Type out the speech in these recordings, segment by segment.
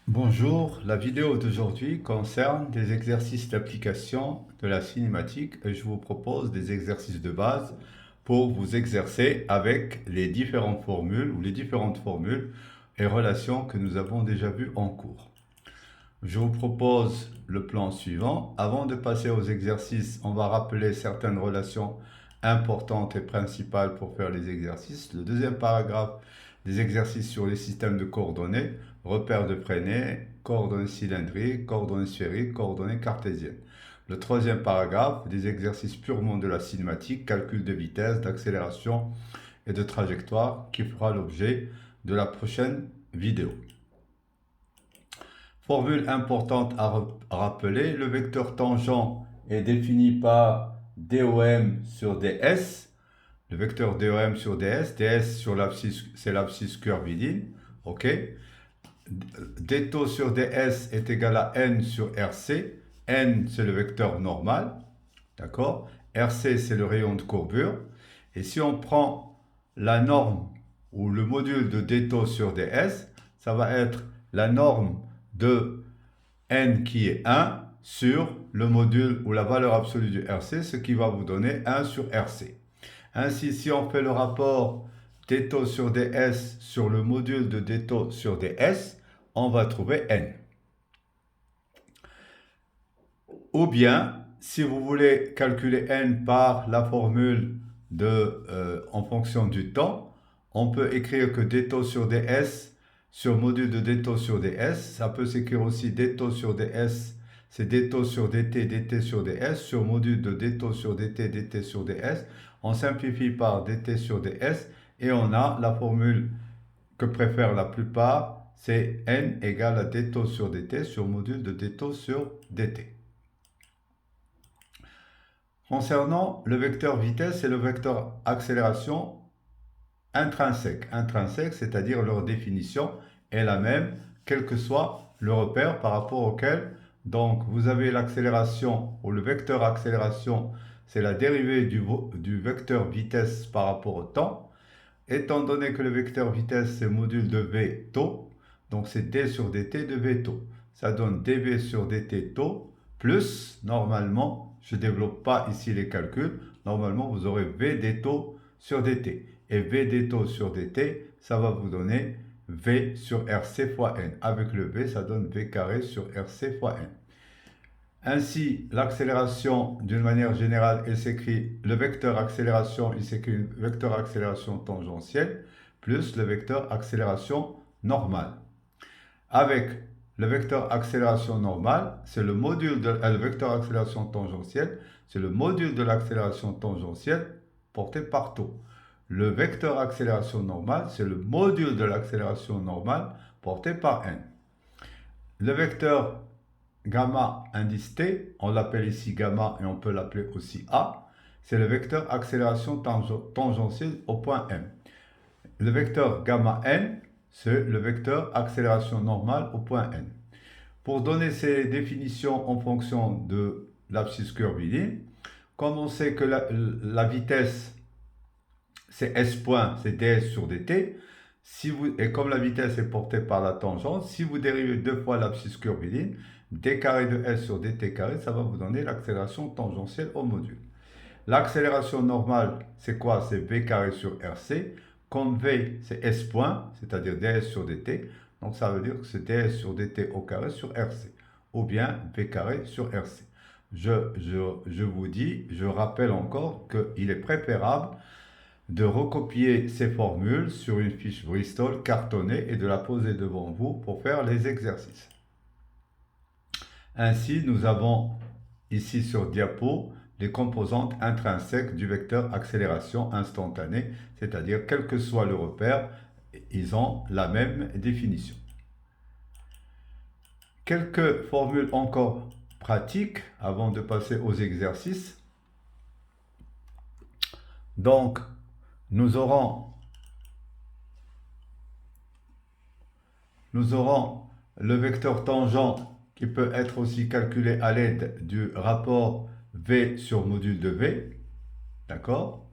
Bonjour, la vidéo d'aujourd'hui concerne des exercices d'application de la cinématique et je vous propose des exercices de base pour vous exercer avec les différentes formules ou les différentes formules et relations que nous avons déjà vues en cours. Je vous propose le plan suivant. Avant de passer aux exercices, on va rappeler certaines relations importantes et principales pour faire les exercices. Le deuxième paragraphe, des exercices sur les systèmes de coordonnées, repères de Freinet, coordonnées cylindriques, coordonnées sphériques, coordonnées cartésiennes. Le troisième paragraphe, des exercices purement de la cinématique, calcul de vitesse, d'accélération et de trajectoire, qui fera l'objet de la prochaine vidéo. Formule importante à rappeler, le vecteur tangent est défini par DOM sur DS. Le vecteur DOM sur DS, DS sur l'abscisse, c'est l'abscisse curviligne, ok. Dτ sur DS est égal à N sur RC. N, c'est le vecteur normal, d'accord. RC, c'est le rayon de courbure. Et si on prend la norme ou le module de Dτ sur DS, ça va être la norme de N qui est 1 sur le module ou la valeur absolue du RC, ce qui va vous donner 1 sur RC. Ainsi, si on fait le rapport Dτ sur ds sur le module de Dτ sur ds, on va trouver N. Ou bien, si vous voulez calculer N par la formule en fonction du temps, on peut écrire que Dτ sur ds sur module de Dτ sur ds, ça peut s'écrire aussi Dτ sur ds, c'est Dτ sur dt, dt sur ds, sur module de Dτ sur dt, dt sur ds. On simplifie par dt sur ds et on a la formule que préfèrent la plupart, c'est n égale à Dτ sur dt sur module de Dτ sur dt. Concernant le vecteur vitesse et le vecteur accélération intrinsèque. Intrinsèque, c'est-à-dire leur définition est la même, quel que soit le repère par rapport auquel, donc vous avez l'accélération ou le vecteur accélération, c'est la dérivée du vecteur vitesse par rapport au temps. Étant donné que le vecteur vitesse c'est module de v taux, donc c'est d sur dt de v taux. Ça donne dv sur dt taux plus, normalement, je ne développe pas ici les calculs, normalement vous aurez v d taux sur dt. Et v d taux sur dt, ça va vous donner v sur rc fois n. Avec le v, ça donne v carré sur rc fois n. Ainsi, l'accélération, d'une manière générale, il s'écrit le vecteur accélération, il s'écrit vecteur accélération tangentielle, plus le vecteur accélération normale. Avec le vecteur accélération normale, c'est le module de le vecteur accélération tangentielle, c'est le module de l'accélération tangentielle porté par taux. Le vecteur accélération normale, c'est le module de l'accélération normale porté par n. Le vecteur gamma indice t, on l'appelle ici gamma et on peut l'appeler aussi a, c'est le vecteur accélération tangentielle au point M. Le vecteur gamma n, c'est le vecteur accélération normale au point n. Pour donner ces définitions en fonction de l'abscisse curviligne, comme on sait que la vitesse c'est s point, c'est ds sur dt, et comme la vitesse est portée par la tangente, si vous dérivez deux fois l'abscisse curviligne, d carré de s sur dt carré, ça va vous donner l'accélération tangentielle au module. L'accélération normale, c'est quoi? C'est v carré sur rc. Comme v, c'est s point, c'est-à-dire ds sur dt. Donc ça veut dire que c'est ds sur dt au carré sur rc. Ou bien v carré sur rc. Je vous dis, je rappelle encore qu'il est préférable de recopier ces formules sur une fiche Bristol cartonnée et de la poser devant vous pour faire les exercices. Ainsi, nous avons ici sur diapo les composantes intrinsèques du vecteur accélération instantanée, c'est-à-dire quel que soit le repère, ils ont la même définition. Quelques formules encore pratiques avant de passer aux exercices. Donc, nous aurons le vecteur tangent qui peut être aussi calculé à l'aide du rapport V sur module de V. D'accord?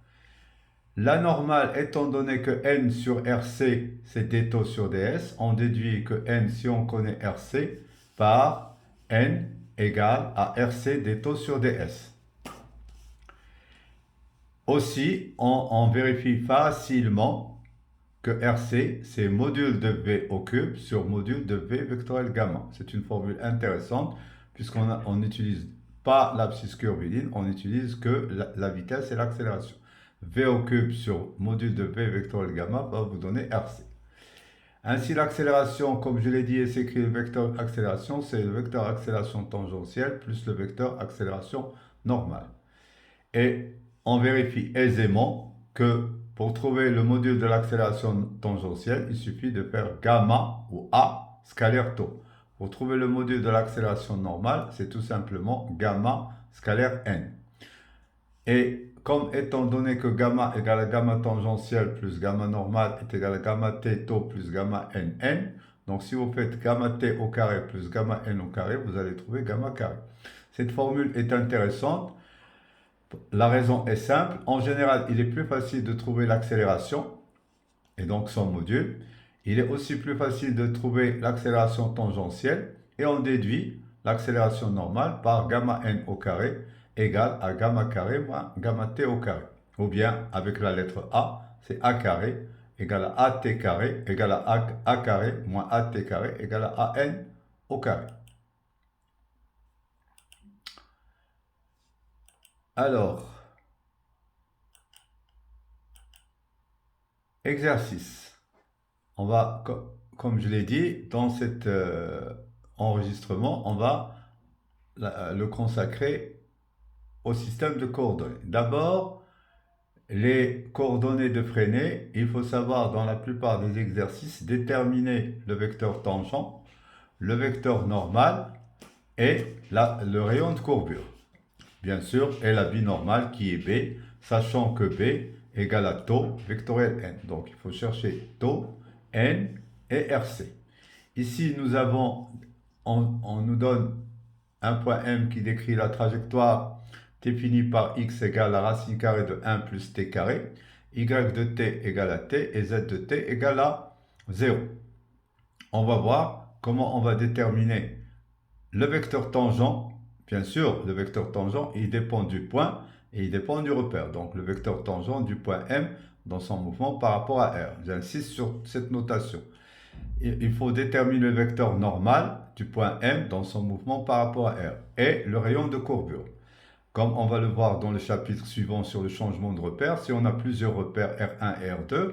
La normale, étant donné que n sur RC, c'est d taux sur ds, on déduit que n, si on connaît RC, par n égale à RC d taux sur ds. Aussi, on vérifie facilement que RC, c'est module de V au cube sur module de V vectoriel gamma. C'est une formule intéressante puisqu'on n'utilise pas l'abscisse curviligne, on utilise que la vitesse et l'accélération. V au cube sur module de V vectoriel gamma va vous donner RC. Ainsi, l'accélération, comme je l'ai dit, et s'écrit le vecteur accélération, c'est le vecteur accélération tangentielle plus le vecteur accélération normale. Et on vérifie aisément que pour trouver le module de l'accélération tangentielle, il suffit de faire gamma ou A scalaire tau. Pour trouver le module de l'accélération normale, c'est tout simplement gamma scalaire n. Et comme étant donné que gamma égale à gamma tangentielle plus gamma normale est égal à gamma t tau plus gamma n n, donc si vous faites gamma t au carré plus gamma n au carré, vous allez trouver gamma carré. Cette formule est intéressante. La raison est simple. En général, il est plus facile de trouver l'accélération et donc son module. Il est aussi plus facile de trouver l'accélération tangentielle et on déduit l'accélération normale par gamma n au carré égale à gamma carré moins gamma t au carré. Ou bien, avec la lettre A, c'est A carré égale à AT carré égale à A carré moins AT carré égale à AN au carré. Alors, exercice. On va, comme je l'ai dit, dans cet enregistrement, on va le consacrer au système de coordonnées. D'abord, les coordonnées de freinée, il faut savoir dans la plupart des exercices déterminer le vecteur tangent, le vecteur normal et le rayon de courbure. Bien sûr, et la binormale qui est B, sachant que B égale à taux vectoriel n. Donc, il faut chercher taux, n et RC. Ici, nous avons, on nous donne un point M qui décrit la trajectoire définie par x égale la racine carrée de 1 plus t carré, y de t égale à t et z de t égale à 0. On va voir comment on va déterminer le vecteur tangent. Bien sûr, le vecteur tangent, il dépend du point et il dépend du repère. Donc, le vecteur tangent du point M dans son mouvement par rapport à R. J'insiste sur cette notation. Il faut déterminer le vecteur normal du point M dans son mouvement par rapport à R et le rayon de courbure. Comme on va le voir dans le chapitre suivant sur le changement de repère, si on a plusieurs repères R1 et R2,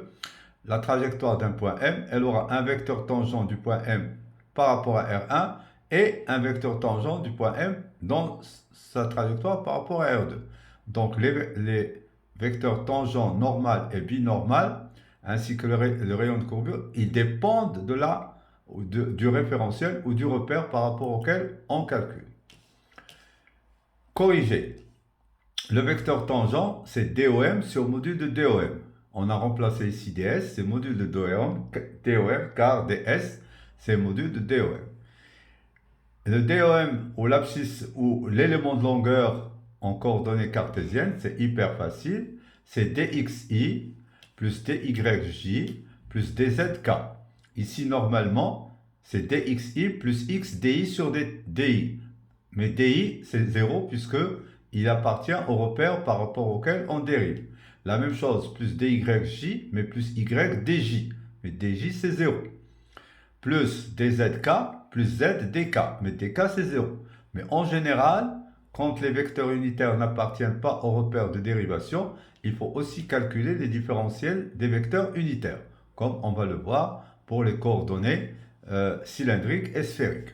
la trajectoire d'un point M, elle aura un vecteur tangent du point M par rapport à R1 et un vecteur tangent du point M dans sa trajectoire par rapport à R2. Donc les vecteurs tangents normal et binormal, ainsi que le rayon de courbure, ils dépendent du référentiel ou du repère par rapport auquel on calcule. Corriger. Le vecteur tangent, c'est DOM sur module de DOM. On a remplacé ici DS, c'est module de DOM car DS, c'est module de DOM. Le DOM ou l'abscisse ou l'élément de longueur en coordonnées cartésiennes, c'est hyper facile. C'est DXI plus DYJ plus DZK. Ici, normalement, c'est DXI plus XDI sur DI. Mais DI, c'est 0 puisqu'il appartient au repère par rapport auquel on dérive. La même chose, plus DYJ, mais plus YDJ. Mais DJ, c'est 0. Plus DZK, plus ZDK. Mais DK, c'est 0. Mais en général, quand les vecteurs unitaires n'appartiennent pas au repère de dérivation, il faut aussi calculer les différentiels des vecteurs unitaires, comme on va le voir pour les coordonnées cylindriques et sphériques,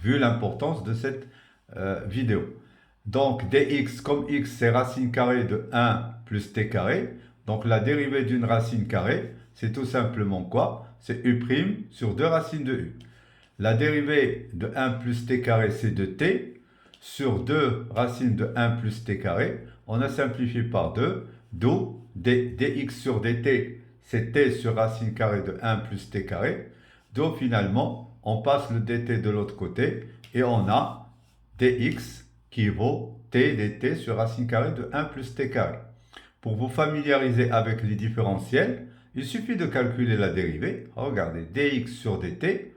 vu l'importance de cette vidéo. Donc dx, comme x c'est racine carrée de 1 plus t carré, donc la dérivée d'une racine carrée, c'est tout simplement quoi? C'est u' sur 2 racines de u. La dérivée de 1 plus t carré, c'est de t, sur 2 racines de 1 plus t carré. On a simplifié par 2, d'où dx sur dt, c'est t sur racine carrée de 1 plus t carré. Donc finalement, on passe le dt de l'autre côté et on a dx qui vaut t dt sur racine carrée de 1 plus t carré. pour vous familiariser avec les différentiels, il suffit de calculer la dérivée. Regardez, dx sur dt,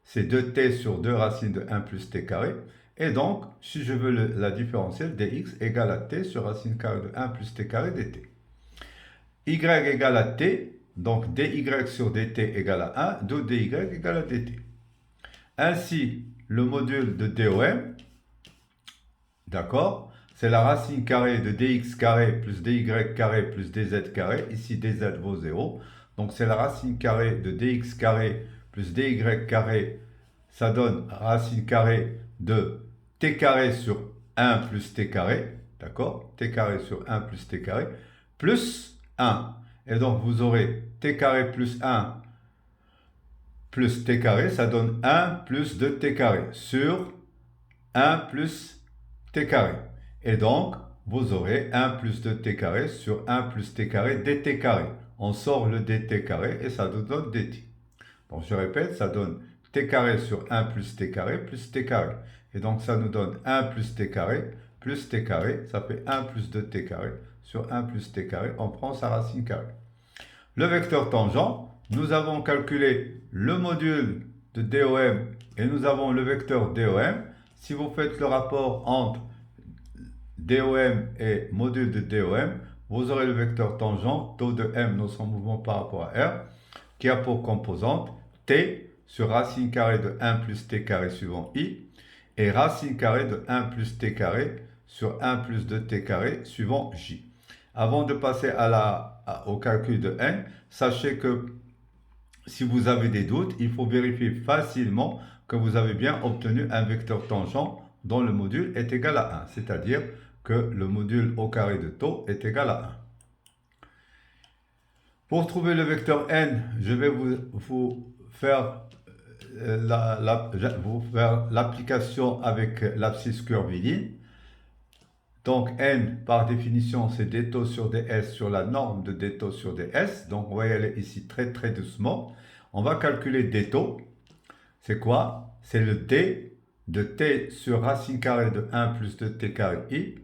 c'est 2t sur 2 racine de 1 plus t carré. Et donc, si je veux la différentielle, dx égale à t sur racine carrée de 1 plus t carré dt. Y égale à t, donc dy sur dt égale à 1, d'où dy égale à dt. Ainsi, le module de DOM, d'accord, c'est la racine carrée de dx carré plus dy carré plus dz carré. Ici, dz vaut 0. Donc, c'est la racine carrée de dx carré plus dy carré. Ça donne racine carrée de t carré sur 1 plus t carré. D'accord? T carré sur 1 plus t carré. Plus 1. Et donc, vous aurez t carré plus 1 plus t carré. Ça donne 1 plus 2t carré sur 1 plus t carré. Et donc, vous aurez 1 plus 2t carré sur 1 plus t carré dt carré. On sort le dt carré et ça nous donne dt. Donc, je répète, ça donne t carré sur 1 plus t carré plus t carré. Et donc, ça nous donne 1 plus t carré plus t carré. Ça fait 1 plus 2t carré sur 1 plus t carré. On prend sa racine carrée. Le vecteur tangent, nous avons calculé le module de DOM et nous avons le vecteur DOM. Si vous faites le rapport entre DOM et module de DOM, vous aurez le vecteur tangent, taux de M, notre mouvement par rapport à R, qui a pour composante T sur racine carrée de 1 plus T carré suivant I, et racine carrée de 1 plus T carré sur 1 plus 2T carré suivant J. Avant de passer au calcul de N, sachez que si vous avez des doutes, il faut vérifier facilement que vous avez bien obtenu un vecteur tangent dont le module est égal à 1, c'est-à-dire que le module au carré de taux est égal à 1. Pour trouver le vecteur n, je vais vous faire l'application avec l'abscisse curviligne. Donc n, par définition, c'est d taux sur ds sur la norme de d taux sur ds. Donc on va y aller ici très très doucement. On va calculer d taux. C'est quoi? C'est le d de t sur racine carrée de 1 plus 2t carré i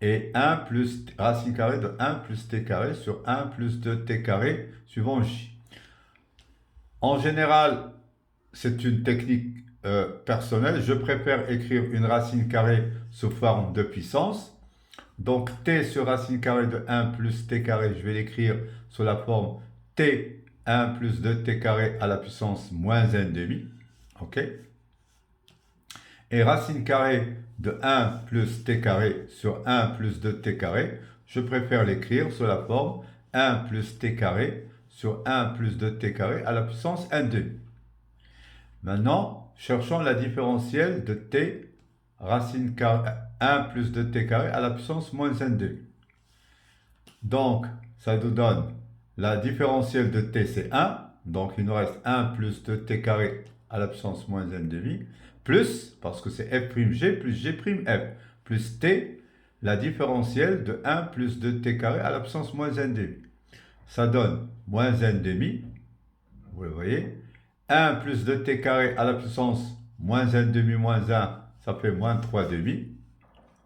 et 1 plus racine carrée de 1 plus t carré sur 1 plus 2t carré suivant j. En général, c'est une technique personnelle. Je préfère écrire une racine carrée sous forme de puissance. Donc t sur racine carrée de 1 plus t carré, je vais l'écrire sous la forme t 1 plus 2t carré à la puissance moins 1,5. OK? Et racine carrée de 1 plus t carré sur 1 plus 2t carré, je préfère l'écrire sous la forme 1 plus t carré sur 1 plus 2t carré à la puissance 1,5. Maintenant, cherchons la différentielle de t racine carrée 1 plus 2t carré à la puissance moins 1,5. Donc, ça nous donne la différentielle de t, c'est 1. Donc, il nous reste 1 plus 2t carré à la puissance moins 1,5. Plus, parce que c'est f'g plus g'f, plus t, la différentielle de 1 plus 2t carré à la puissance moins 1,5. Ça donne moins 1,5, vous le voyez. 1 plus 2t carré à la puissance moins 1,5 moins 1, ça fait moins 3,5.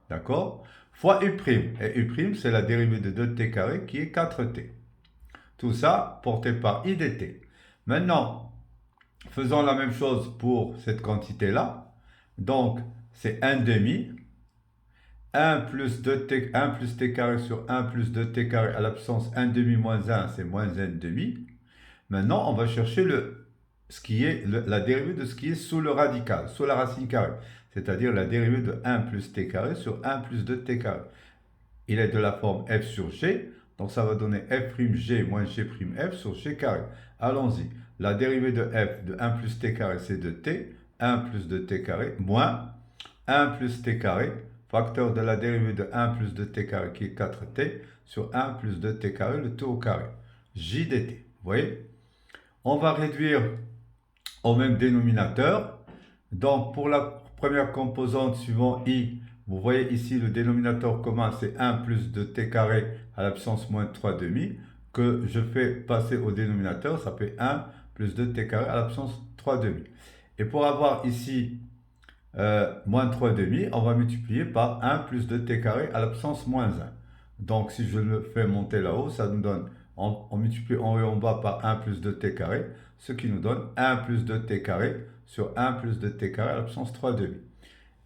D'accord? Fois u'. Et u', c'est la dérivée de 2t carré qui est 4t. Tout ça porté par i dt. Maintenant, faisons la même chose pour cette quantité-là. Donc, c'est 1,5. 1 plus 2t, 1 plus t carré sur 1 plus 2t carré à la puissance 1,5 moins 1, c'est moins 1,5. Maintenant, on va chercher la dérivée de ce qui est sous le radical, sous la racine carrée. C'est-à-dire la dérivée de 1 plus t carré sur 1 plus 2t carré. Il est de la forme f sur g. Donc, ça va donner f'g moins g'f sur g carré. Allons-y. La dérivée de f de 1 plus t carré, c'est de t. 1 plus 2t carré moins 1 plus t carré, facteur de la dérivée de 1 plus 2t carré qui est 4t, sur 1 plus 2t carré, le tout au carré. J dt. Vous voyez? On va réduire au même dénominateur. Donc, pour la première composante suivant i, vous voyez ici le dénominateur commun, c'est 1 plus 2t carré à la puissance moins 3,5, que je fais passer au dénominateur, ça fait 1 plus 2t carré à la puissance 3,5. Et pour avoir ici moins 3,5, on va multiplier par 1 plus 2t carré à la puissance moins 1. Donc, si je le fais monter là-haut, ça nous donne, on multiplie en haut et en bas par 1 plus 2t carré, ce qui nous donne 1 plus 2t carré sur 1 plus 2t carré à la puissance 3 demi.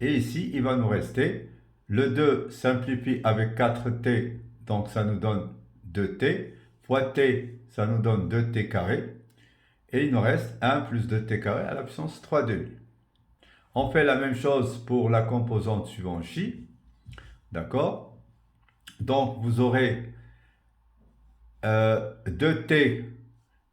Et ici, il va nous rester, le 2 simplifie avec 4t, donc ça nous donne 2t, fois t, ça nous donne 2t carré, et il nous reste 1 plus 2t carré à la puissance 3 demi. On fait la même chose pour la composante suivante j, d'accord? Donc, vous aurez 2t,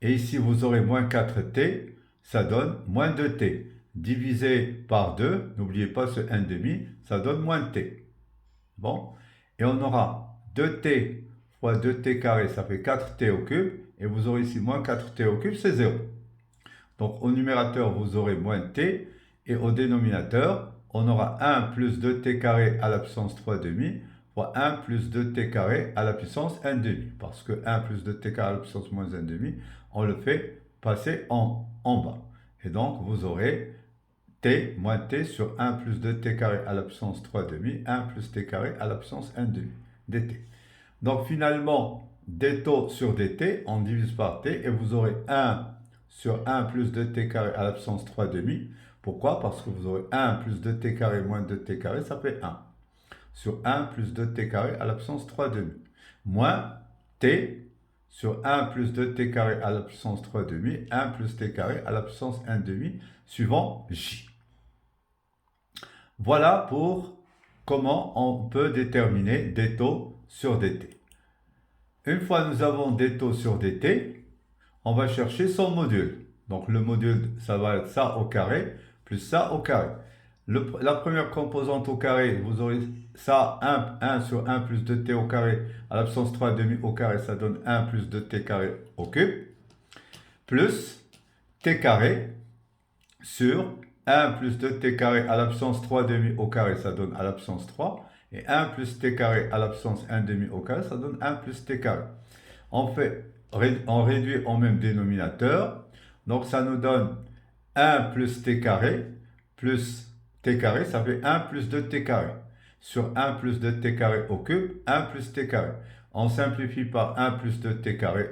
et ici vous aurez moins 4t, ça donne moins 2t. Divisé par 2, n'oubliez pas ce 1,5, ça donne moins t. Bon, et on aura 2t fois 2t carré, ça fait 4t au cube, et vous aurez ici moins 4t au cube, c'est 0. Donc au numérateur, vous aurez moins t, et au dénominateur, on aura 1 plus 2t carré à la puissance 3 demi, fois 1 plus 2t carré à la puissance 1 demi. Parce que 1 plus 2t carré à la puissance moins 1 demi, on le fait passer en bas. Et donc, vous aurez t moins t sur 1 plus 2t carré à la puissance 3 demi, 1 plus t carré à la puissance 1 demi, dt. Donc, finalement, d taux sur dt, on divise par t, et vous aurez 1 sur 1 plus 2t carré à la puissance 3 demi. Pourquoi? Parce que vous aurez 1 plus 2t carré moins 2t carré, ça fait 1 sur 1 plus 2t carré à la puissance 3 demi, moins t sur 1 plus 2t carré à la puissance 3 demi, 1 plus t carré à la puissance 1 demi, suivant j. Voilà pour comment on peut déterminer d taux sur dt. Une fois nous avons d taux sur dt, on va chercher son module. Donc le module, ça va être ça au carré, plus ça au carré. La première composante au carré, vous aurez ça, 1 sur 1 plus 2t au carré, à la puissance 3 demi au carré, ça donne 1 plus 2t carré au cube, plus t carré sur 1 plus 2t carré à la puissance 3 demi au carré, ça donne à la puissance 3, et 1 plus t carré à la puissance 1 demi au carré, ça donne 1 plus t carré. On réduit au même dénominateur, donc ça nous donne 1 plus t carré plus t carré, ça fait 1 plus 2t carré. Sur 1 plus 2t carré au cube, 1 plus t carré. On simplifie par 1 plus 2t carré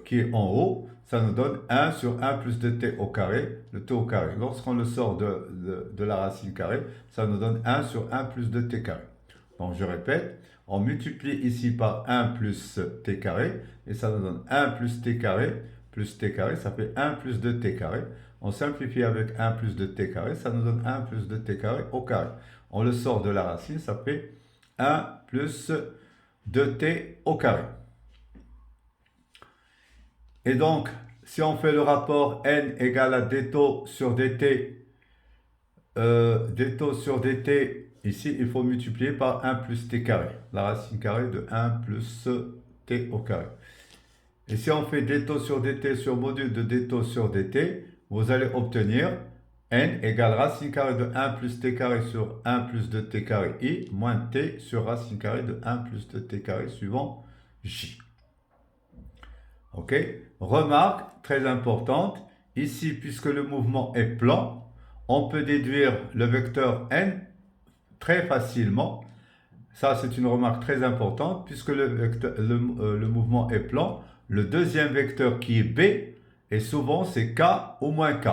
qui est en haut, ça nous donne 1 sur 1 plus 2t au carré, le t au carré. Lorsqu'on le sort de la racine carrée, ça nous donne 1 sur 1 plus 2t carré. Donc je répète, on multiplie ici par 1 plus t carré, et ça nous donne 1 plus t carré, ça fait 1 plus 2t carré. On simplifie avec 1 plus 2t carré, ça nous donne 1 plus 2t carré au carré. On le sort de la racine, ça fait 1 plus 2t au carré. Et donc, si on fait le rapport n égale à d taux sur dt, d taux sur dt, ici, il faut multiplier par 1 plus t carré, la racine carrée de 1 plus t au carré. Et si on fait d taux sur dt sur module de d taux sur dt, vous allez obtenir n égale racine carrée de 1 plus t carré sur 1 plus 2t carré i, moins t sur racine carrée de 1 plus 2t carré suivant j. Ok? Remarque très importante, ici, puisque le mouvement est plan, on peut déduire le vecteur n très facilement. Ça, c'est une remarque très importante, puisque le mouvement est plan. Le deuxième vecteur qui est b, et souvent c'est k ou moins k.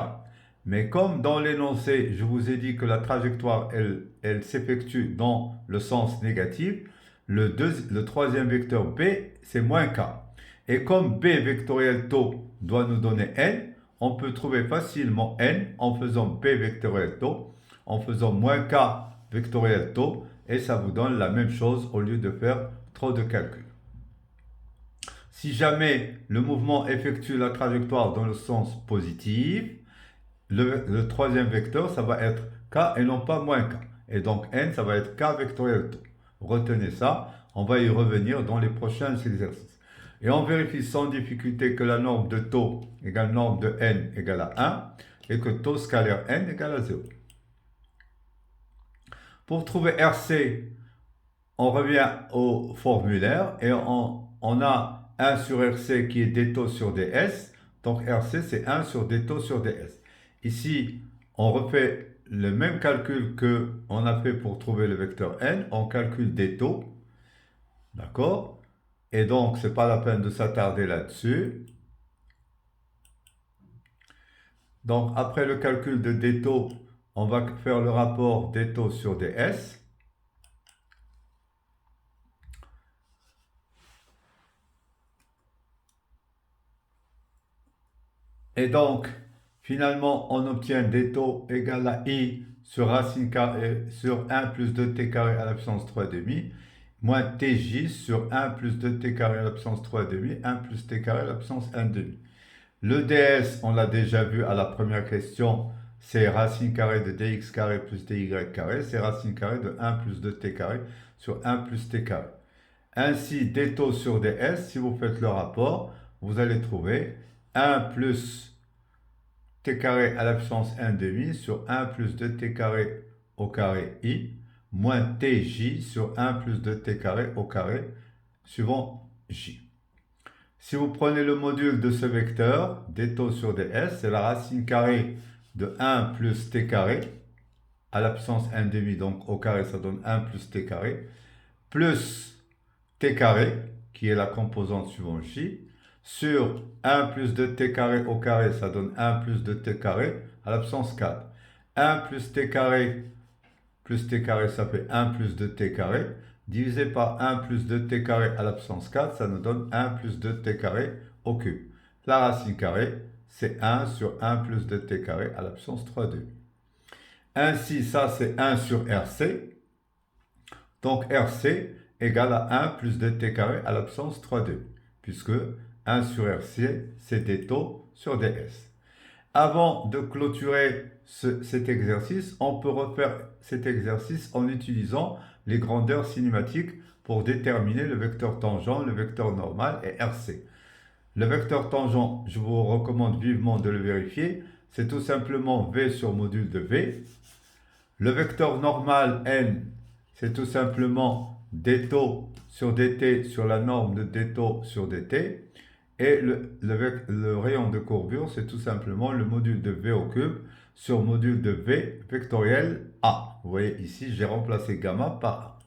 Mais comme dans l'énoncé, je vous ai dit que la trajectoire, elle s'effectue dans le sens négatif, le troisième vecteur b, c'est moins k. Et comme b vectoriel taux doit nous donner n, on peut trouver facilement n en faisant b vectoriel taux, en faisant moins k vectoriel taux, et ça vous donne la même chose au lieu de faire trop de calculs. Si jamais le mouvement effectue la trajectoire dans le sens positif, le troisième vecteur, ça va être k et non pas moins k. Et donc n, ça va être k vectoriel taux. Retenez ça, on va y revenir dans les prochains exercices. Et on vérifie sans difficulté que la norme de taux égale norme de n égale à 1 et que taux scalaire n égale à 0. Pour trouver RC, on revient au formulaire et on a 1 sur RC qui est d taux sur ds. Donc RC, c'est 1 sur d taux sur ds. Ici, on refait le même calcul qu'on a fait pour trouver le vecteur n. On calcule d taux. D'accord? Et donc, c'est pas la peine de s'attarder là-dessus. Donc, après le calcul de d taux, on va faire le rapport d taux sur ds. Et donc, finalement, on obtient d taux égal à i sur racine carrée sur 1 plus 2t carré à la puissance 3 demi, moins tj sur 1 plus 2t carré à la puissance 3 demi, 1 plus t carré à la puissance 1 demi. Le ds, on l'a déjà vu à la première question, c'est racine carrée de dx carré plus dy carré, c'est racine carrée de 1 plus 2t carré sur 1 plus t carré. Ainsi, d taux sur ds, si vous faites le rapport, vous allez trouver 1 plus t carré à la puissance 1 demi sur 1 plus 2t carré au carré i, moins tj sur 1 plus 2t carré au carré, suivant j. Si vous prenez le module de ce vecteur, d taux sur ds, c'est la racine carrée de 1 plus t carré à la puissance 1 demi, donc au carré ça donne 1 plus t carré, plus t carré, qui est la composante suivant j, sur 1 plus 2t carré au carré, ça donne 1 plus 2t carré à la puissance 4. 1 plus t carré, ça fait 1 plus 2t carré, divisé par 1 plus 2t carré à la puissance 4, ça nous donne 1 plus 2t carré au cube. La racine carrée, c'est 1 sur 1 plus 2t carré à la puissance 3 demi. Ainsi, ça c'est 1 sur RC. Donc RC égale à 1 plus 2t carré à la puissance 3 demi, puisque 1 sur RC, c'est d taux sur ds. Avant de clôturer cet exercice, on peut refaire cet exercice en utilisant les grandeurs cinématiques pour déterminer le vecteur tangent, le vecteur normal et RC. Le vecteur tangent, je vous recommande vivement de le vérifier, c'est tout simplement V sur module de V. Le vecteur normal N, c'est tout simplement d taux sur dt sur la norme de d taux sur dt. Et le rayon de courbure, c'est tout simplement le module de V au cube sur module de V vectoriel A. Vous voyez ici, j'ai remplacé gamma par A.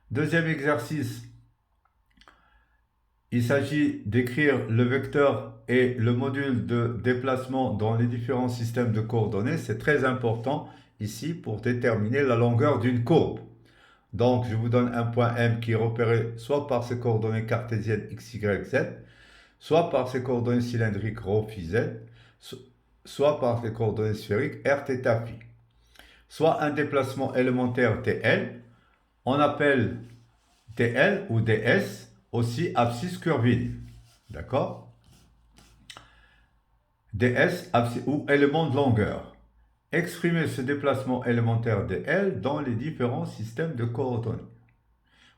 Deuxième exercice, il s'agit d'écrire le vecteur et le module de déplacement dans les différents systèmes de coordonnées. C'est très important ici pour déterminer la longueur d'une courbe. Donc, je vous donne un point M qui est repéré soit par ses coordonnées cartésiennes x, y, z, soit par ses coordonnées cylindriques ρ, phi, z, soit par les coordonnées sphériques r, θ, phi. Soit un déplacement élémentaire dl, on appelle dl ou ds aussi abscisse curviligne. D'accord? ds ou élément de longueur. Exprimer ce déplacement élémentaire dl dans les différents systèmes de coordonnées.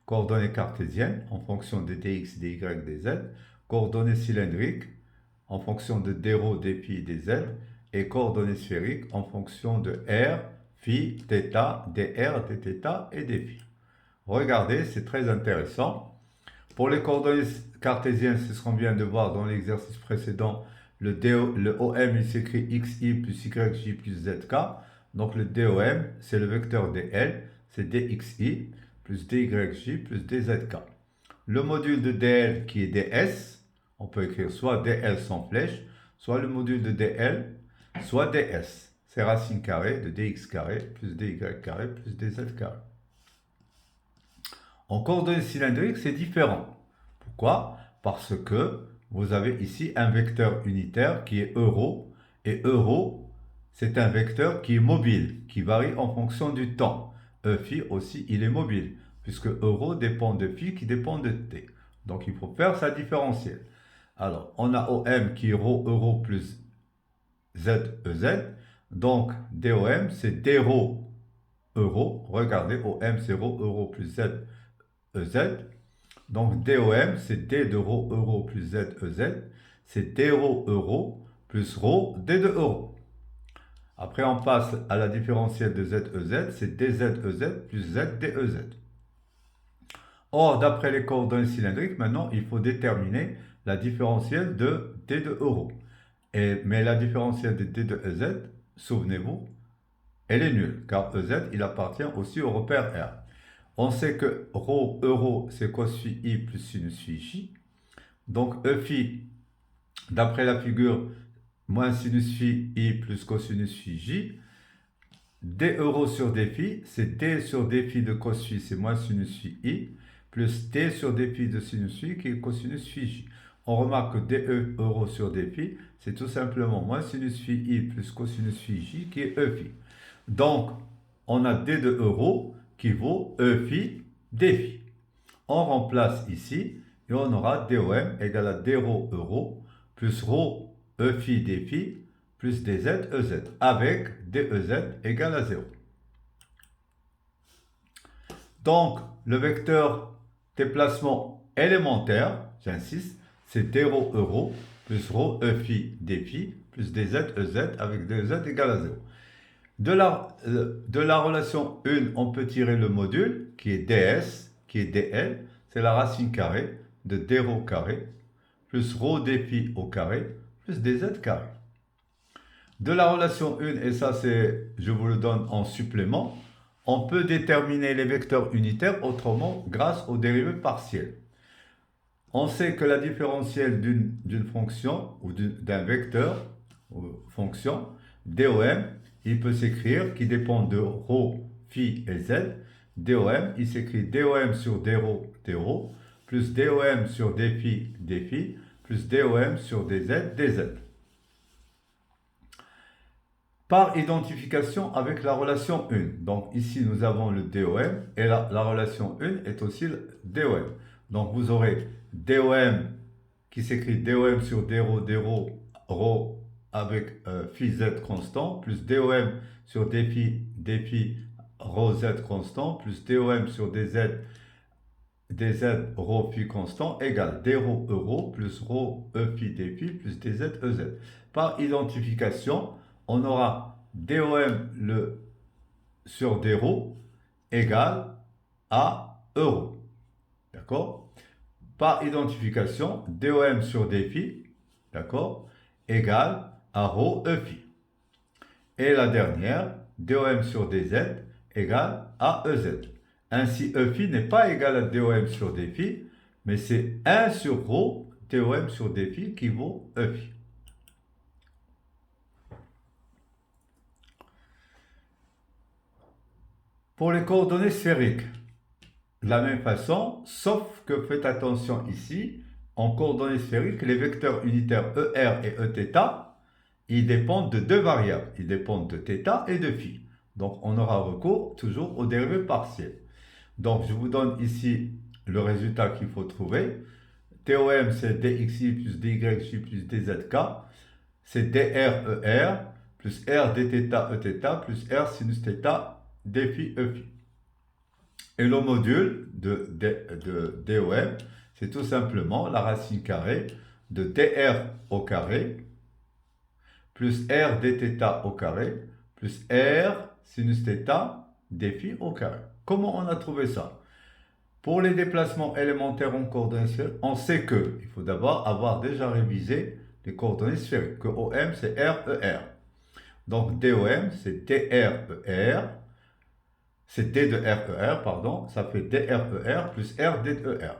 Coordonnées cartésiennes en fonction de dx, dy, dz, coordonnées cylindriques en fonction de d-ρ, dφ et dz, et coordonnées sphériques en fonction de r, phi, θ, dr, dθ et dφ. Regardez, c'est très intéressant. Pour les coordonnées cartésiennes, c'est ce qu'on vient de voir dans l'exercice précédent. Le OM, il s'écrit xi plus yj plus zk. Donc le DOM, c'est le vecteur dl, c'est dxi plus dyj plus dzk. Le module de dl qui est ds, on peut écrire soit dl sans flèche, soit le module de dl, soit ds. C'est racine carrée de dx carré plus dy carré plus dz carré. En coordonnées cylindriques, c'est différent. Pourquoi? Parce que vous avez ici un vecteur unitaire qui est euro, et euro, c'est un vecteur qui est mobile, qui varie en fonction du temps. Phi aussi, il est mobile, puisque euro dépend de phi qui dépend de t. Donc il faut faire sa différentielle. Alors, on a OM qui est ρ euro plus ZEZ. Donc, DOM, c'est dρ euro. Regardez, OM, c'est ρ euro plus ZEZ. Donc, DOM, c'est D de ρ euro plus ZEZ. C'est dρ euro plus ρ D de euro. Après, on passe à la différentielle de ZEZ. C'est DZEZ plus ZDEZ. Or, d'après les coordonnées cylindriques, maintenant, il faut déterminer la différentielle de D de euro. Mais la différentielle de D de EZ, souvenez-vous, elle est nulle, car EZ, il appartient aussi au repère R. On sait que rho, euro, c'est cos phi i plus sinus phi j. Donc E phi, d'après la figure, moins sinus phi i plus cosinus phi j. D euro sur d phi, c'est d sur d phi de cos phi, c'est moins sinus phi i, plus d sur d phi de sinus phi qui est cosinus phi j. On remarque que d euro sur d phi, c'est tout simplement moins sinus phi i plus cosinus phi j qui est E phi. Donc, on a d de euro qui vaut E phi d phi. On remplace ici et on aura DOM égale à d rho euro plus rho E phi d phi plus dz ez avec dez égale à 0. Donc, le vecteur déplacement élémentaire, j'insiste, c'est d rho euro plus rho E phi d phi plus dz ez avec dz égale à 0. De la relation 1, on peut tirer le module qui est ds, qui est dl, c'est la racine carrée de d rho carré plus rho d phi au carré plus dz carré. De la relation 1, et ça c'est, je vous le donne en supplément, on peut déterminer les vecteurs unitaires autrement grâce aux dérivées partielles. On sait que la différentielle d'une fonction ou d'un vecteur ou fonction, DOM, il peut s'écrire qui dépend de ρ, phi et z. DOM, il s'écrit DOM sur d rho, plus DOM sur d phi, plus DOM sur dz. Par identification avec la relation 1. Donc ici, nous avons le DOM et la relation 1 est aussi le DOM. Donc vous aurez DOM qui s'écrit DOM sur d rho avec phi z constant, plus DOM sur d phi rho z constant, plus DOM sur dz rho phi constant égale d rho euro plus rho E phi d phi plus dz ez. Par identification, on aura DOM sur d rho égale à euro. D'accord? Par identification, DOM sur d phi, d'accord, égale à rho E phi. Et la dernière, DOM sur dz égale à ez. Ainsi, E phi n'est pas égal à DOM sur d phi, mais c'est 1 sur rho DOM sur d phi qui vaut E phi. Pour les coordonnées sphériques, de la même façon, sauf que faites attention ici, en coordonnées sphériques, les vecteurs unitaires ER et Eθ, ils dépendent de deux variables. Ils dépendent de θ et de phi. Donc, on aura recours toujours aux dérivées partielles. Donc, je vous donne ici le résultat qu'il faut trouver. TOM, c'est dxi plus dyj plus dzk. C'est dr ER plus r dθ Eθ plus r sinus θ d phi E phi. Et le module de DOM, c'est tout simplement la racine carrée de dr au carré plus r dθ au carré plus r sinus θ d phi au carré. Comment on a trouvé ça? Pour les déplacements élémentaires en coordonnées sphériques, on sait que il faut d'abord avoir déjà révisé les coordonnées sphériques, que OM c'est RER. Donc DOM c'est DRER, c'est D de RER, pardon, ça fait DRER plus R d'ER.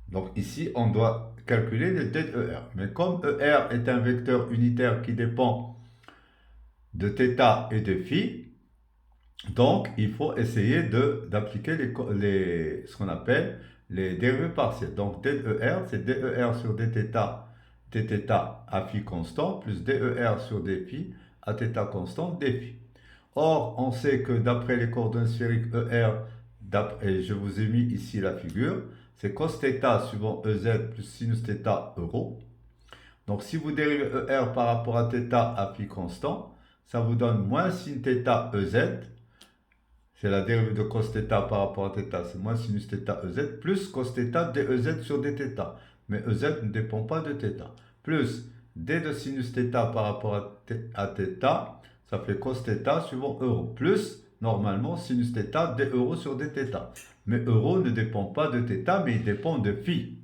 Donc ici, on doit calculer le D de ER. Mais comme ER est un vecteur unitaire qui dépend de θ et de phi, donc il faut essayer d'appliquer ce qu'on appelle les dérivées partielles. Donc D de ER, c'est DER sur dθ à phi constant, plus DER sur d phi à θ constant d phi. Or, on sait que d'après les coordonnées sphériques ER, et je vous ai mis ici la figure, c'est cos θ suivant EZ plus sinus θ euro. Donc, si vous dérivez ER par rapport à θ à phi constant, ça vous donne moins sin θ EZ. C'est la dérivée de cos θ par rapport à θ, c'est moins sinus θ EZ, plus cos θ dEZ sur dθ. Mais EZ ne dépend pas de θ. Plus d de sinus θ par rapport à θ, ça fait cos θ suivant euro, plus normalement sinus θ d euro sur dθ. Mais euro ne dépend pas de θ, mais il dépend de phi.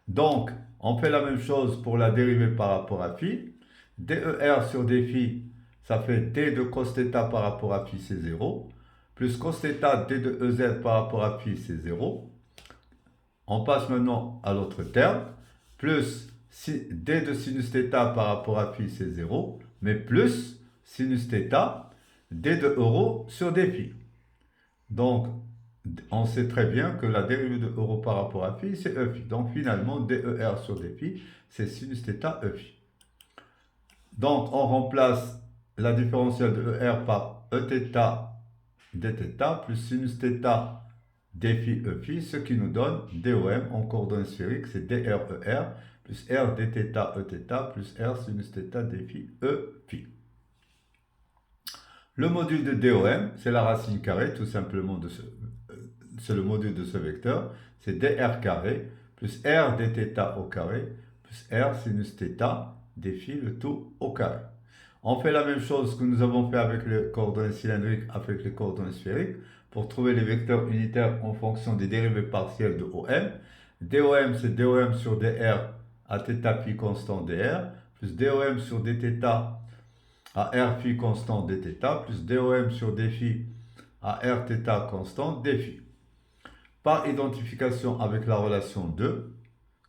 Donc, on fait la même chose pour la dérivée par rapport à phi. DER sur d phi, ça fait d de cos θ par rapport à phi, c'est 0. plus cos θ d de EZ par rapport à phi, c'est 0. On passe maintenant à l'autre terme, plus d de sinus θ par rapport à phi, c'est 0, mais plus sinus θ d de euro sur dφ. Donc, on sait très bien que la dérivée de euro par rapport à phi, c'est e phi. Donc, finalement, der sur dφ, c'est sinus θ e phi. Donc, on remplace la différentielle de er par Eθ dθ plus sinus θ dφ e phi, ce qui nous donne DOM en coordonnées sphériques, c'est dr er plus r dθ Eθ plus r sinus θ dφ e phi. Le module de DOM, c'est la racine carrée tout simplement de c'est le module de ce vecteur, c'est dr carré plus r dθ au carré plus r sinus θ dφ le tout au carré. On fait la même chose que nous avons fait avec les coordonnées cylindriques, avec les coordonnées sphériques, pour trouver les vecteurs unitaires en fonction des dérivées partielles de OM. DOM, c'est DOM sur dr à θ phi constant dr, plus DOM sur dθ à r phi constant dθ, plus DOM sur dφ à r θ constant dφ. Par identification avec la relation 2,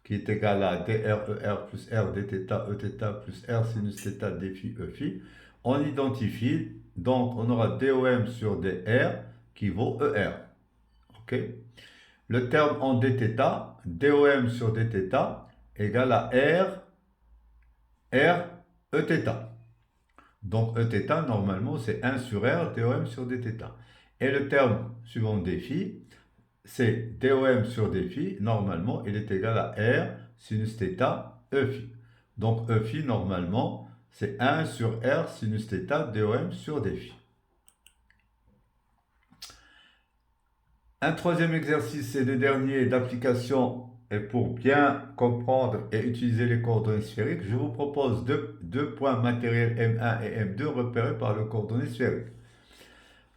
qui est égale à dr plus r dθ Eθ plus r sinus θ dφ e phi, on identifie, donc on aura DOM sur dr qui vaut er. Ok. Le terme en dθ, DOM sur dθ égale à r Eθ. Donc Eθ, normalement, c'est 1 sur r DOM sur dθ. Et le terme suivant dφ, c'est DOM sur dφ, normalement, il est égal à r sinus θ e phi. Donc e phi, normalement, c'est 1 sur r sinus θ DOM sur dφ. Un troisième exercice, c'est le dernier d'application, et pour bien comprendre et utiliser les coordonnées sphériques, je vous propose deux points matériels M1 et M2 repérés par le coordonnées sphérique.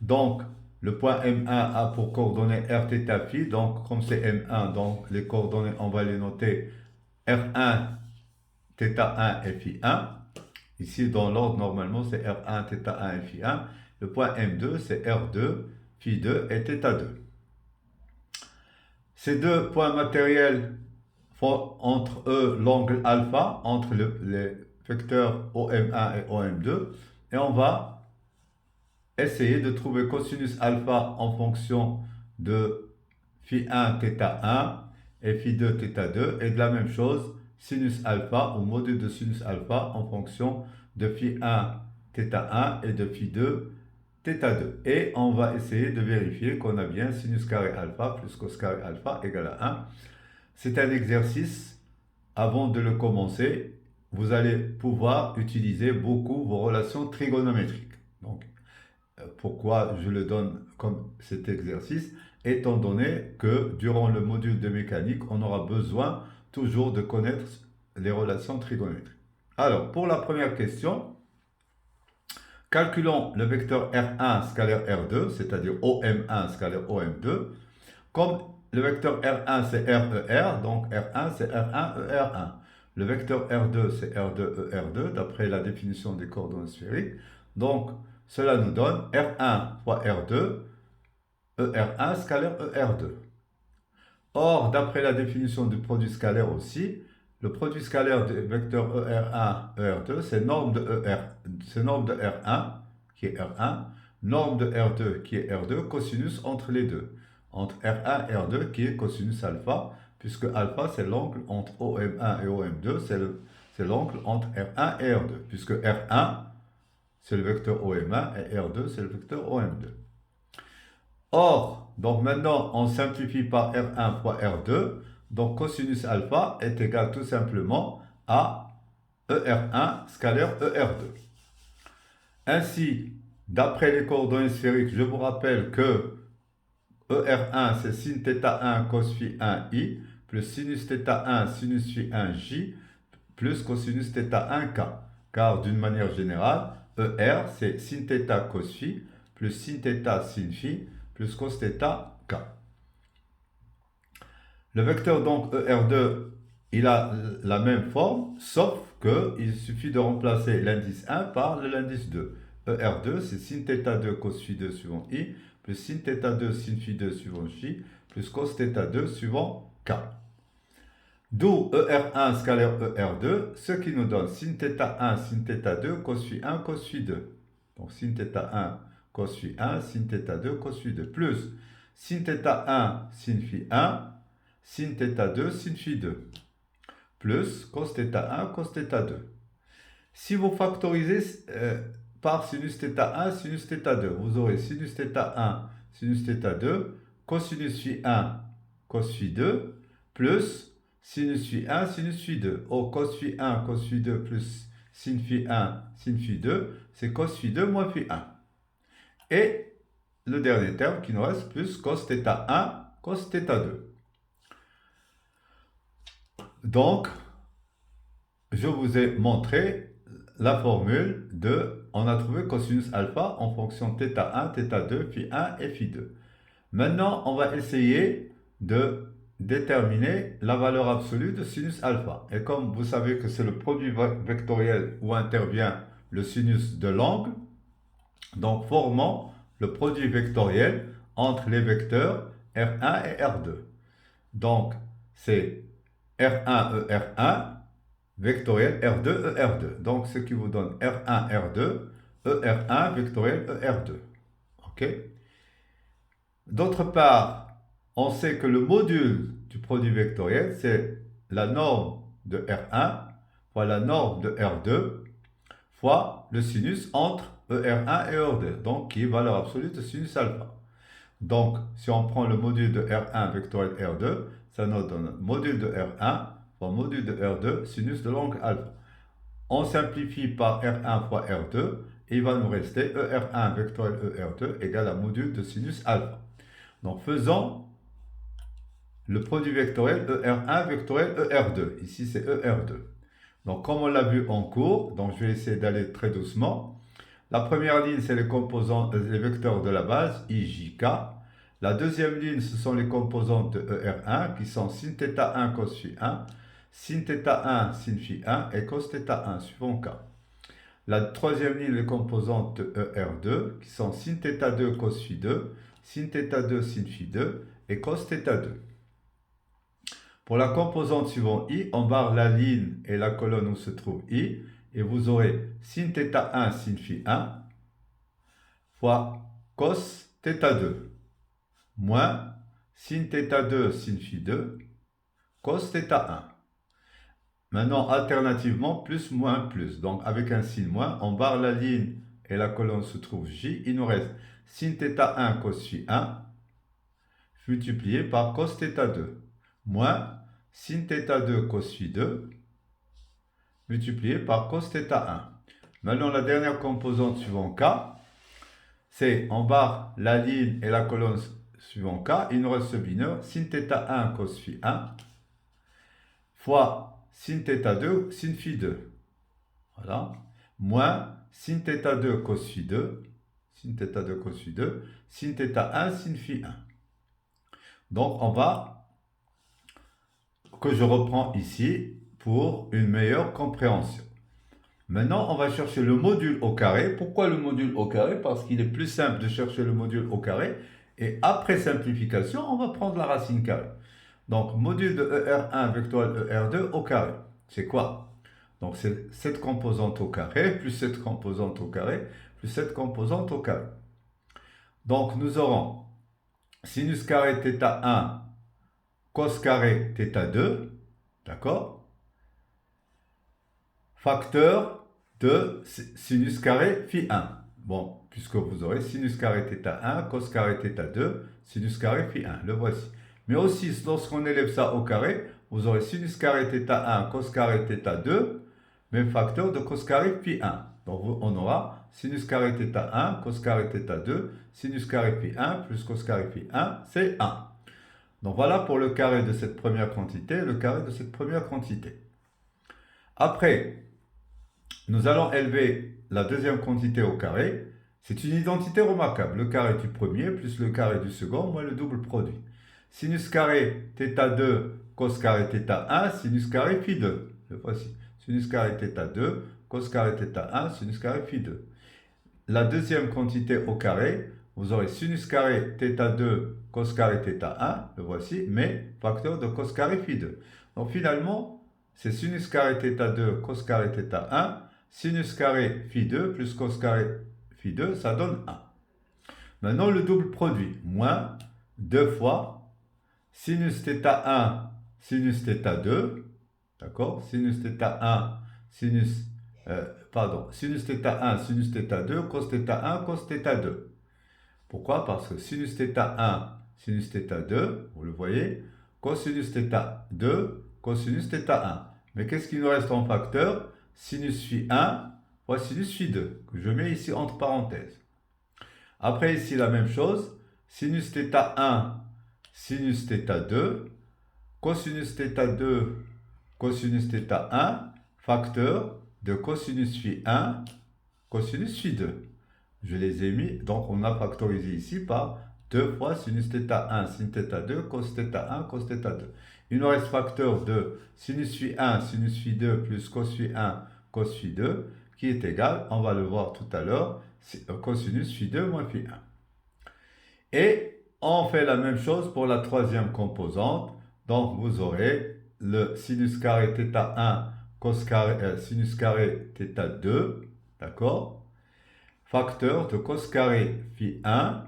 Donc, le point M1 a pour coordonnées Rθ phi, donc comme c'est M1, donc les coordonnées, on va les noter R1, θ1 et phi1. Ici, dans l'ordre, normalement, c'est R1, θ1 et phi1. Le point M2, c'est R2, phi2 et θ2. Ces deux points matériels font entre eux l'angle alpha, entre les vecteurs OM1 et OM2, et on va essayer de trouver cosinus alpha en fonction de phi1 θ1 et phi2 θ2, et de la même chose sinus alpha ou module de sinus alpha en fonction de phi1 θ1 et de phi2 θ2. Et on va essayer de vérifier qu'on a bien sinus carré alpha plus cos carré alpha égale à 1. C'est un exercice. Avant de le commencer, vous allez pouvoir utiliser beaucoup vos relations trigonométriques. Donc, pourquoi je le donne comme cet exercice? Étant donné que durant le module de mécanique, on aura besoin toujours de connaître les relations trigonométriques. Alors, pour la première question, calculons le vecteur R1 scalaire R2, c'est-à-dire OM1 scalaire OM2. Comme le vecteur R1 c'est RER, donc R1 c'est R1 ER1. Le vecteur R2 c'est R2 ER2, d'après la définition des coordonnées sphériques. Donc, cela nous donne R1 fois R2, ER1 scalaire ER2. Or, d'après la définition du produit scalaire aussi, le produit scalaire des vecteurs ER1, ER2, c'est norme de R1, qui est R1, norme de R2, qui est R2, cosinus entre les deux. Entre R1 et R2, qui est cosinus alpha, puisque alpha, c'est l'angle entre OM1 et OM2, c'est l'angle entre R1 et R2, puisque R1, c'est le vecteur OM1, et R2, c'est le vecteur OM2. Or, donc maintenant, on simplifie par R1 fois R2, donc cosinus alpha est égal tout simplement à ER1 scalaire ER2. Ainsi, d'après les coordonnées sphériques, je vous rappelle que ER1 c'est sin θ1 cos phi1 i plus sinus θ1 sinus phi1 j plus cosinus θ1 k. Car d'une manière générale, ER c'est sin θ cos phi plus sin θ sin phi plus cos θ k. Le vecteur donc ER2, il a la même forme, sauf qu'il suffit de remplacer l'indice 1 par l'indice 2. ER2, c'est sin θ2 cos phi2 suivant i, plus sin θ2 sin φ2 suivant J, plus cos θ2 suivant K. D'où ER1 scalaire ER2, ce qui nous donne sin θ1 sin θ2 cos φ1 cos φ2. Donc sin θ1 cos φ1, sin θ2 cos φ2, plus sin θ1 sin φ1, sin θ2 sin φ2, plus cos θ1 cos θ2. Si vous factorisez par sinus θ1, sinus θ2, vous aurez sinus θ1, sinus θ2, cosinus φ1, cos φ2, plus sinus φ1, sinus φ2. Oh, cos φ1, cos φ2 plus sin φ1, sin φ2, c'est cos φ2 moins φ1. Et le dernier terme qui nous reste, plus cos θ1, cos θ2. Donc, je vous ai montré la formule de, on a trouvé cosinus alpha en fonction de θ1, θ2, φ1 et φ2. Maintenant, on va essayer de déterminer la valeur absolue de sinus alpha. Et comme vous savez que c'est le produit vectoriel où intervient le sinus de l'angle, donc formons le produit vectoriel entre les vecteurs R1 et R2. Donc, c'est R1, ER1, vectoriel R2, ER2. Donc, ce qui vous donne R1, R2, ER1, vectoriel ER2. OK? D'autre part, on sait que le module du produit vectoriel, c'est la norme de R1 fois la norme de R2 fois le sinus entre ER1 et ER2, donc qui est valeur absolue de sinus alpha. Donc, si on prend le module de R1 vectoriel R2, ça nous donne module de R1 fois module de R2 sinus de l'angle alpha. On simplifie par R1 fois R2 et il va nous rester ER1 vectoriel ER2 égale à module de sinus alpha. Donc, faisons le produit vectoriel ER1 vectoriel ER2. Ici, c'est ER2. Donc, comme on l'a vu en cours, donc je vais essayer d'aller très doucement. La première ligne, c'est les composants, les vecteurs de la base, I, J, K. La deuxième ligne, ce sont les composantes de ER1 qui sont sin θ1 cos φ1, sin θ1 sin φ1 et cos θ1 suivant K. La troisième ligne, les composantes de ER2 qui sont sin θ2 cos φ2, sin θ2 sin φ2 et cos θ2. Pour la composante suivante I, on barre la ligne et la colonne où se trouve I, et vous aurez sin θ1 sin φ1 fois cos θ2 moins sin θ2 sin φ2 cos θ1. Maintenant, alternativement, plus moins plus. Donc, avec un signe moins, on barre la ligne et la colonne se trouve J. Il nous reste sin θ1 cos φ1 multiplié par cos θ2 moins sin θ2 cos φ2 multiplié par cos θ1. Maintenant, la dernière composante suivant K, c'est on barre la ligne et la colonne suivant K. Il nous reste ce binaire sin θ1 cos φ1 fois sin θ2 sin φ2. Voilà. Moins sin θ2 cos φ2, sin θ2 cos φ2, sin θ1 sin φ1. Donc, on va, que je reprends ici pour une meilleure compréhension. Maintenant, on va chercher le module au carré. Pourquoi le module au carré? Parce qu'il est plus simple de chercher le module au carré. Et après simplification, on va prendre la racine carrée. Donc, module de ER1 vectoriel ER2 au carré. C'est quoi? Donc, c'est cette composante au carré, plus cette composante au carré, plus cette composante au carré. Donc, nous aurons sinus carré θ1 cos carré θ2, d'accord? Facteur de sinus carré φ1. Bon, puisque vous aurez sinus carré θ1, cos carré θ2, sinus carré φ1, le voici. Mais aussi, lorsqu'on élève ça au carré, vous aurez sinus carré θ1, cos carré θ2, même facteur de cos carré φ1. Donc, on aura sinus carré θ1, cos carré θ2, sinus carré φ1 plus cos carré φ1, c'est 1. Donc, voilà pour le carré de cette première quantité, le carré de cette première quantité. Après, nous allons élever la deuxième quantité au carré. C'est une identité remarquable. Le carré du premier plus le carré du second moins le double produit. Sinus carré θ2 cos carré θ1 sinus carré φ2. Le voici. Sinus carré θ2 cos carré θ1 sinus carré φ2. La deuxième quantité au carré, vous aurez sinus carré θ2 cos carré θ1, le voici, mais facteur de cos carré phi 2. Donc finalement, c'est sinus carré θ2 cos carré θ1, sinus carré phi 2 plus cos carré phi 2, ça donne 1. Maintenant, le double produit, moins 2 fois sinus θ1, sinus θ2, d'accord? Sinus θ1, sinus θ1, sinus θ2, cos θ1, cos θ2. Pourquoi? Parce que sinus θ1, sinus θ2, vous le voyez, cosinus θ2, cosinus θ1. Mais qu'est-ce qui nous reste en facteur? Sinus phi 1 fois sinus phi 2, que je mets ici entre parenthèses. Après ici la même chose, sinus θ1, sinus θ2, cosinus θ2, cosinus θ1, facteur de cosinus phi 1, cosinus phi 2. Je les ai mis, donc on a factorisé ici par 2 fois sinus θ1, sin θ2, cos θ1, cos θ2. Il nous reste facteur de sinus phi 1, sinus phi 2 plus cos phi 1, cos phi 2, qui est égal, on va le voir tout à l'heure, cosinus phi 2 moins phi 1. Et on fait la même chose pour la troisième composante. Donc vous aurez le sinus carré θ1 cos carré, sinus carré θ2, d'accord? Facteur de cos carré phi 1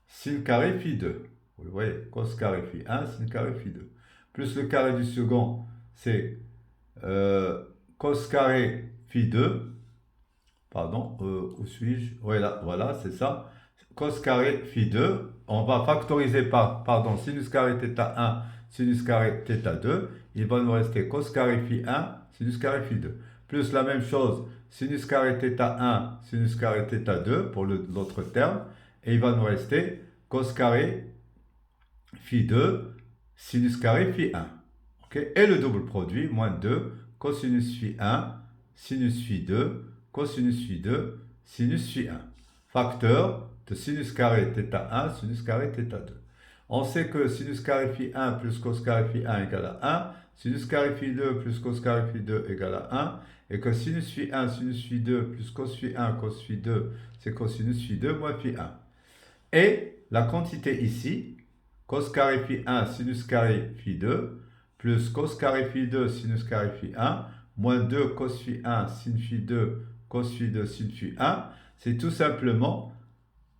sin carré phi 2. Vous le voyez, cos carré phi 1 sin carré phi 2. Plus le carré du second, c'est cos carré phi 2. Pardon, où suis-je? Voilà, c'est ça. Cos carré phi 2. On va factoriser par, sinus carré θ1, sinus carré θ2. Il va nous rester cos carré phi 1, sinus carré phi 2. Plus la même chose, sinus carré θ1, sinus carré θ2 pour l'autre terme. Et il va nous rester cos carré phi 2, sinus carré phi 1. Okay? Et le double produit, moins 2, cosinus phi 1, sinus phi 2, cosinus phi 2, sinus phi 1. Facteur de sinus carré θ1, sinus carré θ2. On sait que sinus carré phi 1 plus cos carré phi 1 égale à 1, sinus carré phi 2 plus cos carré phi 2 égale à 1, et que sinus phi 1, sinus phi 2 plus cos phi 1, cos phi 2, c'est cosinus phi 2 moins phi 1. Et la quantité ici, cos carré phi 1, sinus carré phi 2, plus cos carré phi 2, sinus carré phi 1, moins 2 cos phi 1, sin phi 2, cos phi 2, sin phi 1, c'est tout simplement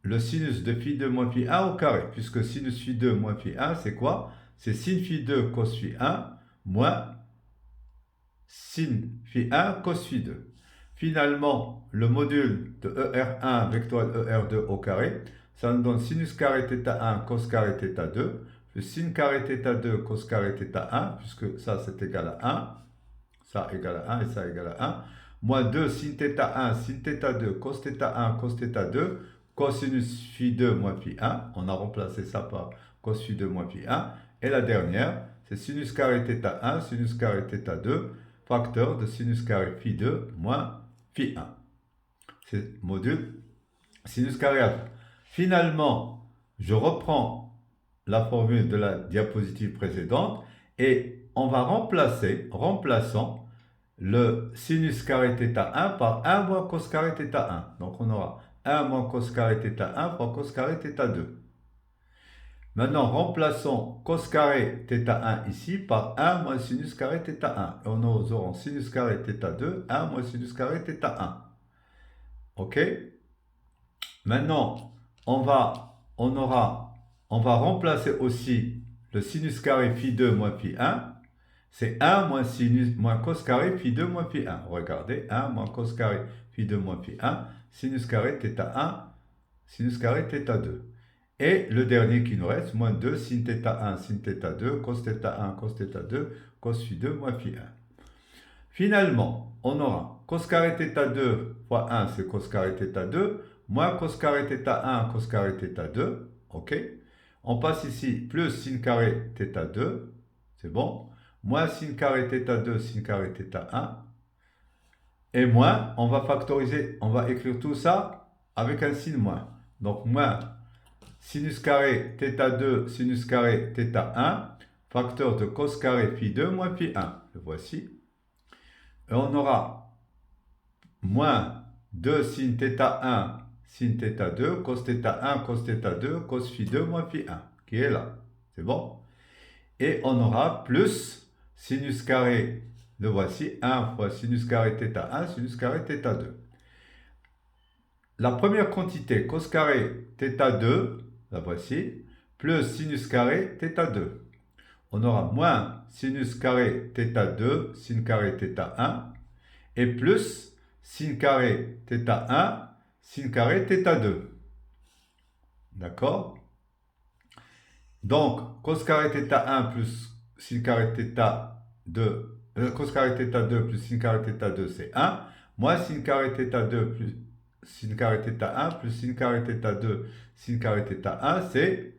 le sinus de phi 2 moins phi 1 au carré, puisque sinus phi 2 moins phi 1, c'est quoi? C'est sin phi 2 cos phi 1 moins sin phi 1 cos phi 2. Finalement, le module de ER1 vectoriel ER2 au carré, ça nous donne sinus carré θ1 cos carré θ2, plus sin carré θ2 cos carré θ1, puisque ça c'est égal à 1, ça égale à 1 et ça égale à 1, moins 2 sin θ1, sin θ2, cos θ1, cos θ2, cosinus phi 2 moins phi 1, on a remplacé ça par cos phi 2 moins phi 1, et la dernière, c'est sinus carré θ1, sinus carré θ2, facteur de sinus carré phi 2 moins phi 1. C'est module sinus carré alpha. Finalement, je reprends la formule de la diapositive précédente et on va remplaçant le sinus carré θ1 par 1 moins cos carré θ1. Donc on aura 1 moins cos carré θ1 fois cos carré θ2. Maintenant, remplaçons cos carré θ1 ici par 1 moins sinus carré θ1. Et on aura sinus carré θ2, 1 moins sinus carré θ1. OK? Maintenant, on va remplacer aussi le sinus carré phi 2 moins phi 1. C'est 1 moins cos carré phi 2 moins phi 1. Regardez, 1 moins cos carré phi 2 moins phi 1, sinus carré θ1, sinus carré θ2. Et le dernier qui nous reste, moins 2 sin θ1, sin θ2, cos θ1, cos θ2, cos phi 2 moins phi 1. Finalement, on aura cos carré θ2 fois 1, c'est cos carré θ2, moins cos carré θ1, cos carré θ2, ok. On passe ici, plus sin carré θ2, c'est bon, moins sin carré θ2, sin carré θ1, et moins, on va factoriser, on va écrire tout ça avec un signe moins. Donc, moins sinus carré θ2, sinus carré θ1, facteur de cos carré phi 2 moins phi 1, le voici. Et on aura moins 2 sin θ1, sin θ2, cos θ1, cos θ2, cos phi2 moins phi1, qui est là. C'est bon? Et on aura plus sinus carré, le voici, 1 fois sinus carré θ1, sinus carré θ2. La première quantité, cos carré θ2, la voici, plus sinus carré θ2. On aura moins sinus carré θ2, sin carré θ1, et plus sin carré θ1, sin carré θ2. D'accord? Donc, cos carré θ1 plus sin carré θ2, cos carré θ2 plus sin carré θ2, c'est 1, moins sin carré θ2 plus sin carré θ1 plus sin carré θ2, sin carré θ1, c'est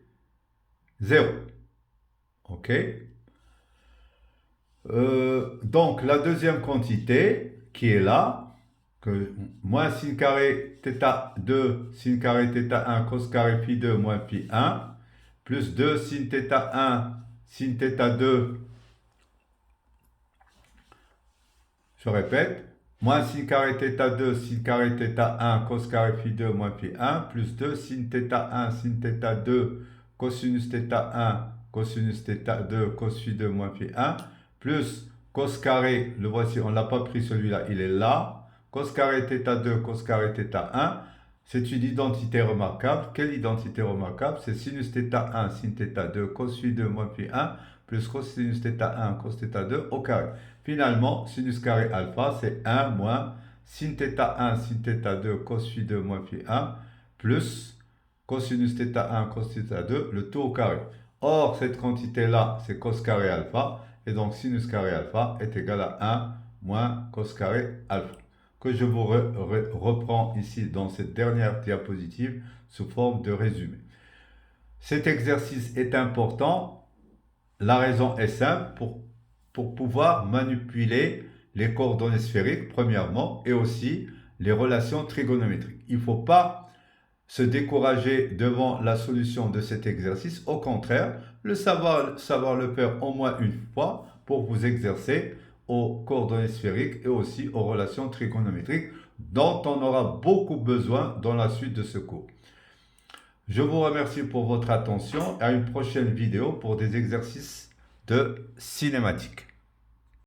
0. OK? Donc, la deuxième quantité qui est là, que moins sin carré θ2, sin carré θ1, cos carré phi2 moins phi1, plus 2 sin θ1, sin θ2, je répète, moins sin carré θ2, sin carré θ1, cos carré phi2 moins phi1, plus 2 sin θ1, sin θ2, cosinus θ1, cosinus θ2, cos phi2 moins phi1, plus cos carré, le voici, on ne l'a pas pris celui-là, il est là, cos carré θ2, cos carré θ1, c'est une identité remarquable. Quelle identité remarquable? C'est sinus θ1, sin θ2, cos phi2 moins phi1, plus cosinus θ1, cos θ2 au carré. Finalement, sinus carré alpha, c'est 1 moins sin θ1, sin θ2, cos phi2 moins phi1, plus cosinus θ1, cos θ2, le tout au carré. Or, cette quantité-là, c'est cos carré alpha, et donc sinus carré alpha est égal à 1 moins cos carré alpha, que je vous reprends ici dans cette dernière diapositive sous forme de résumé. Cet exercice est important. La raison est simple, pour pouvoir manipuler les coordonnées sphériques, premièrement, et aussi les relations trigonométriques. Il ne faut pas se décourager devant la solution de cet exercice. Au contraire, savoir le faire au moins une fois pour vous exercer aux coordonnées sphériques et aussi aux relations trigonométriques dont on aura beaucoup besoin dans la suite de ce cours. Je vous remercie pour votre attention et à une prochaine vidéo pour des exercices de cinématique.